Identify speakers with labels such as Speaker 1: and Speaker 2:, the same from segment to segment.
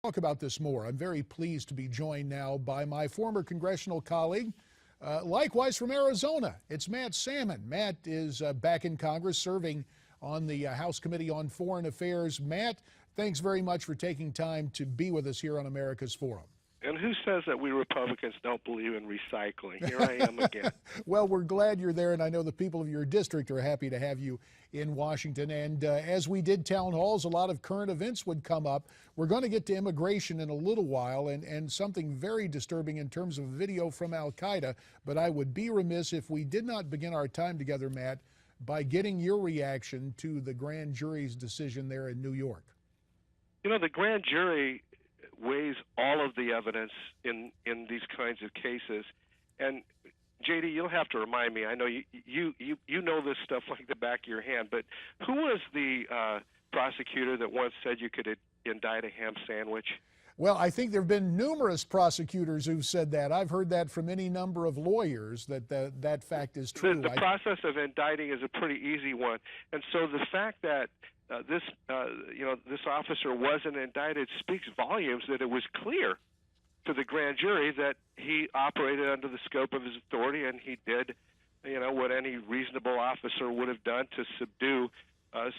Speaker 1: Talk about this more. I'm very pleased to be joined now by my former congressional colleague, likewise from Arizona. It's Matt Salmon. Matt is back in Congress serving on the House Committee on Foreign Affairs. Matt, thanks very much for taking time to be with us here on America's Forum.
Speaker 2: And who says that we Republicans don't believe in recycling? Here I am again.
Speaker 1: Well, we're glad you're there, and I know the people of your district are happy to have you in Washington. And as we did town halls, a lot of current events would come up. We're going to get to immigration in a little while and something very disturbing in terms of video from Al-Qaeda. But I would be remiss if we did not begin our time together, Matt, by getting your reaction to the grand jury's decision there in New York.
Speaker 2: You know, the grand jury weighs all of the evidence in these kinds of cases. And JD, you'll have to remind me. I know you know this stuff like the back of your hand, but who was the prosecutor that once said you could indict a ham sandwich?
Speaker 1: Well, I think there have been numerous prosecutors who've said that. I've heard that from any number of lawyers that that fact is true.
Speaker 2: The process of indicting is a pretty easy one, and so the fact that this officer wasn't indicted speaks volumes that it was clear to the grand jury that he operated under the scope of his authority, and he did, what any reasonable officer would have done to subdue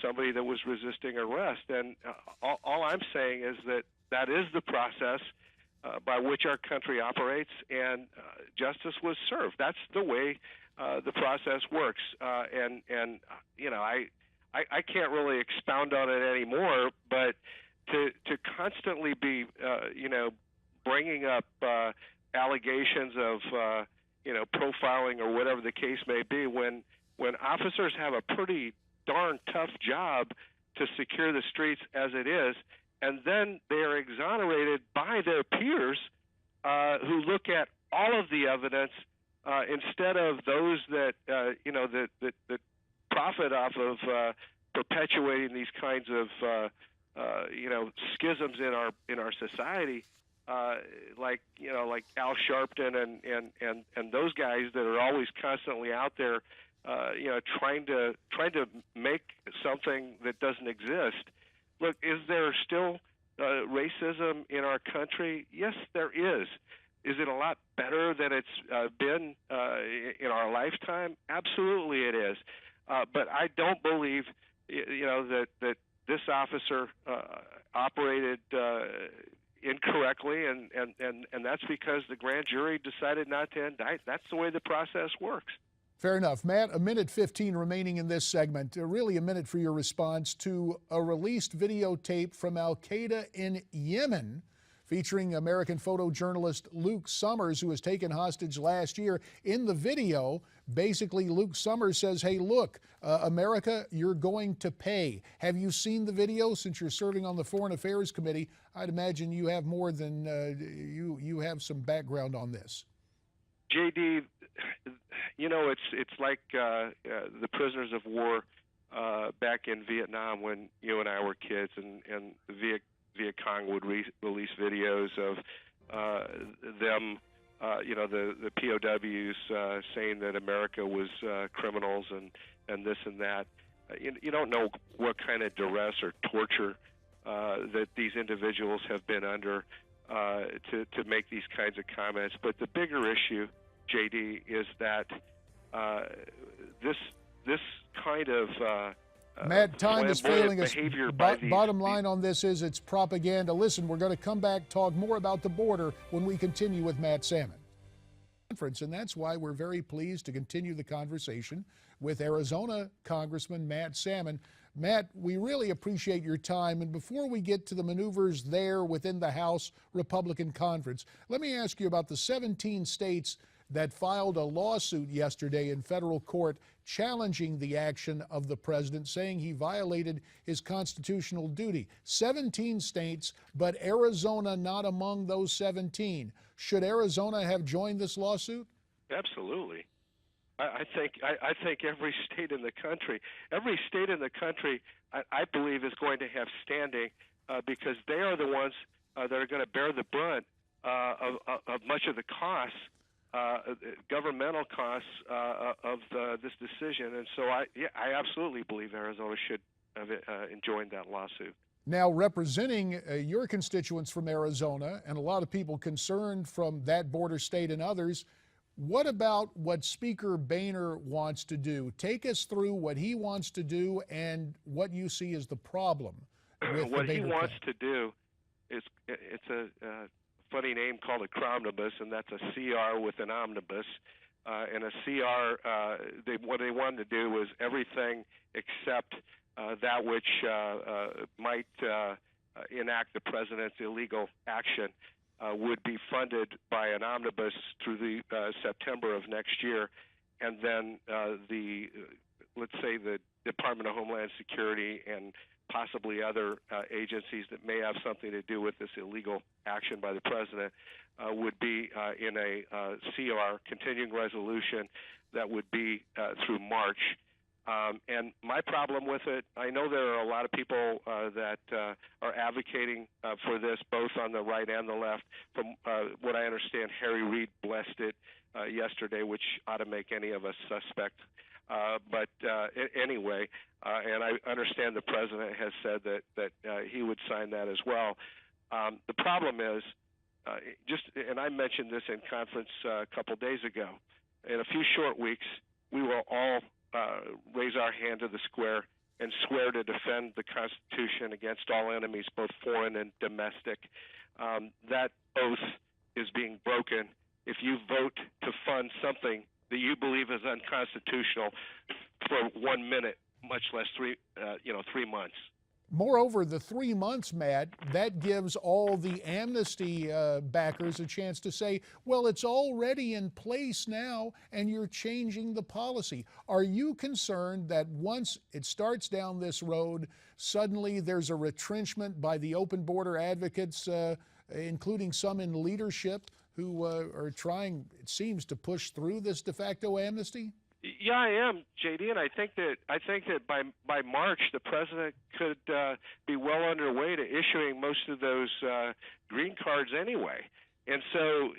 Speaker 2: somebody that was resisting arrest. And all I'm saying is that is the process by which our country operates, and justice was served. That's the way the process works. I can't really expound on it anymore, but to constantly be, bringing up allegations of, profiling or whatever the case may be, when officers have a pretty darn tough job to secure the streets as it is, and then they are exonerated by their peers who look at all of the evidence instead of those that, that profit off of perpetuating these kinds of schisms in our society, like Al Sharpton and those guys that are always constantly out there, trying to make something that doesn't exist. Look, is there still racism in our country? Yes, there is. Is it a lot better than it's been in our lifetime? Absolutely, it is. But I don't believe, that this officer operated incorrectly, and that's because the grand jury decided not to indict. That's the way the process works.
Speaker 1: Fair enough. Matt, a minute 15 remaining in this segment. Really a minute for your response to a released videotape from Al-Qaeda in Yemen, featuring American photojournalist Luke Summers, who was taken hostage last year. In the video, basically Luke Summers says, hey, look, America, you're going to pay. Have you seen the video? Since you're serving on the Foreign Affairs Committee, I'd imagine you have more than, you have some background on this.
Speaker 2: JD, it's like the prisoners of war back in Vietnam when you and I were kids, and the Viet Cong would release videos of them, the POWs saying that America was criminals and this and that. You don't know what kind of duress or torture that these individuals have been under to make these kinds of comments. But the bigger issue, JD, is that this kind of
Speaker 1: Matt, time is failing us. Bottom line on this is it's propaganda. Listen, we're going to come back, talk more about the border when we continue with Matt Salmon. And that's why we're very pleased to continue the conversation with Arizona Congressman Matt Salmon. Matt, we really appreciate your time. And before we get to the maneuvers there within the House Republican Conference, let me ask you about the 17 states that filed a lawsuit yesterday in federal court challenging the action of the president, saying he violated his constitutional duty. 17 states, but Arizona not among those 17. Should Arizona have joined this lawsuit?
Speaker 2: Absolutely. I think every state in the country, I believe, is going to have standing because they are the ones that are going to bear the brunt of much of the costs, governmental costs of this decision. And so I absolutely believe Arizona should have joined that lawsuit.
Speaker 1: Now, representing your constituents from Arizona and a lot of people concerned from that border state and others, what about what Speaker Boehner wants to do? Take us through what he wants to do and what you see as the problem with
Speaker 2: what
Speaker 1: the
Speaker 2: he
Speaker 1: Boehner
Speaker 2: wants
Speaker 1: plan.
Speaker 2: to do is, it's a funny name called a cromnibus, and that's a CR with an omnibus. And a CR, what they wanted to do was everything except that which might enact the president's illegal action would be funded by an omnibus through the September of next year, and then let's say the Department of Homeland Security and possibly other agencies that may have something to do with this illegal action by the president would be in a CR, continuing resolution, that would be through March. And my problem with it, I know there are a lot of people that are advocating for this, both on the right and the left. From what I understand, Harry Reid blessed it yesterday, which ought to make any of us suspect. But anyway, and I understand the president has said that he would sign that as well. The problem is, and I mentioned this in conference a couple days ago, in a few short weeks, we will all raise our hand to the square and swear to defend the Constitution against all enemies, both foreign and domestic. That oath is being broken if you vote to fund something that you believe is unconstitutional for 1 minute, much less 3 months.
Speaker 1: Moreover, the 3 months, Matt, that gives all the amnesty backers a chance to say, well, it's already in place now and you're changing the policy. Are you concerned that once it starts down this road, suddenly there's a retrenchment by the open border advocates, including some in leadership, who are trying, it seems, to push through this de facto amnesty?
Speaker 2: Yeah, I am, JD, and I think that by March the president could be well underway to issuing most of those green cards anyway, and so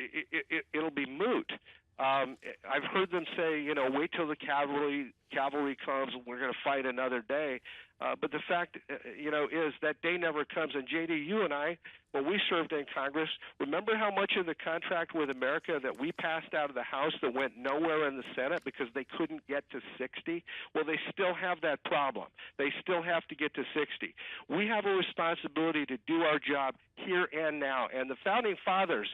Speaker 2: it'll be moot. I've heard them say, wait till the cavalry comes, and we're going to fight another day. But the fact, is that day never comes. And JD, you and I, when we served in Congress, remember how much of the contract with America that we passed out of the House that went nowhere in the Senate because they couldn't get to 60? Well, they still have that problem. They still have to get to 60. We have a responsibility to do our job here and now. And the Founding Fathers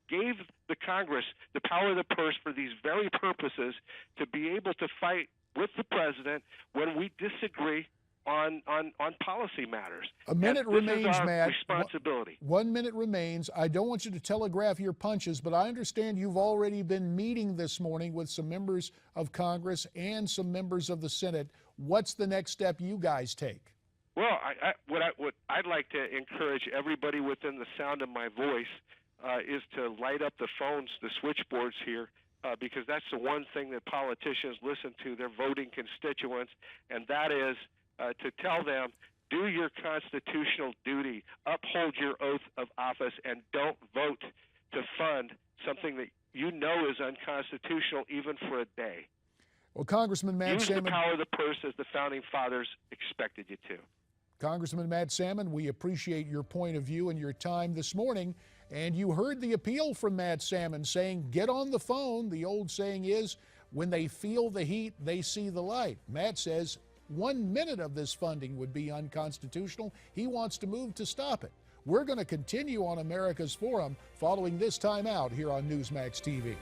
Speaker 2: gave the Congress the power of the purse for these very purposes, to be able to fight with the president when we disagree on policy matters.
Speaker 1: A minute remains,
Speaker 2: this is our
Speaker 1: Matt.
Speaker 2: responsibility.
Speaker 1: 1 minute remains. I don't want you to telegraph your punches, but I understand you've already been meeting this morning with some members of Congress and some members of the Senate. What's the next step you guys take?
Speaker 2: Well, what I'd like to encourage everybody within the sound of my voice is to light up the phones, the switchboards here, because that's the one thing that politicians listen to, their voting constituents, and that is to tell them, do your constitutional duty, uphold your oath of office, and don't vote to fund something that you know is unconstitutional even for a day.
Speaker 1: Well, Congressman Matt Salmon,
Speaker 2: use the power of the purse as the Founding Fathers expected you to.
Speaker 1: Congressman Matt Salmon, we appreciate your point of view and your time this morning. And you heard the appeal from Matt Salmon saying, get on the phone. The old saying is, when they feel the heat, they see the light. Matt says 1 minute of this funding would be unconstitutional. He wants to move to stop it. We're going to continue on America's Forum following this time out here on Newsmax TV.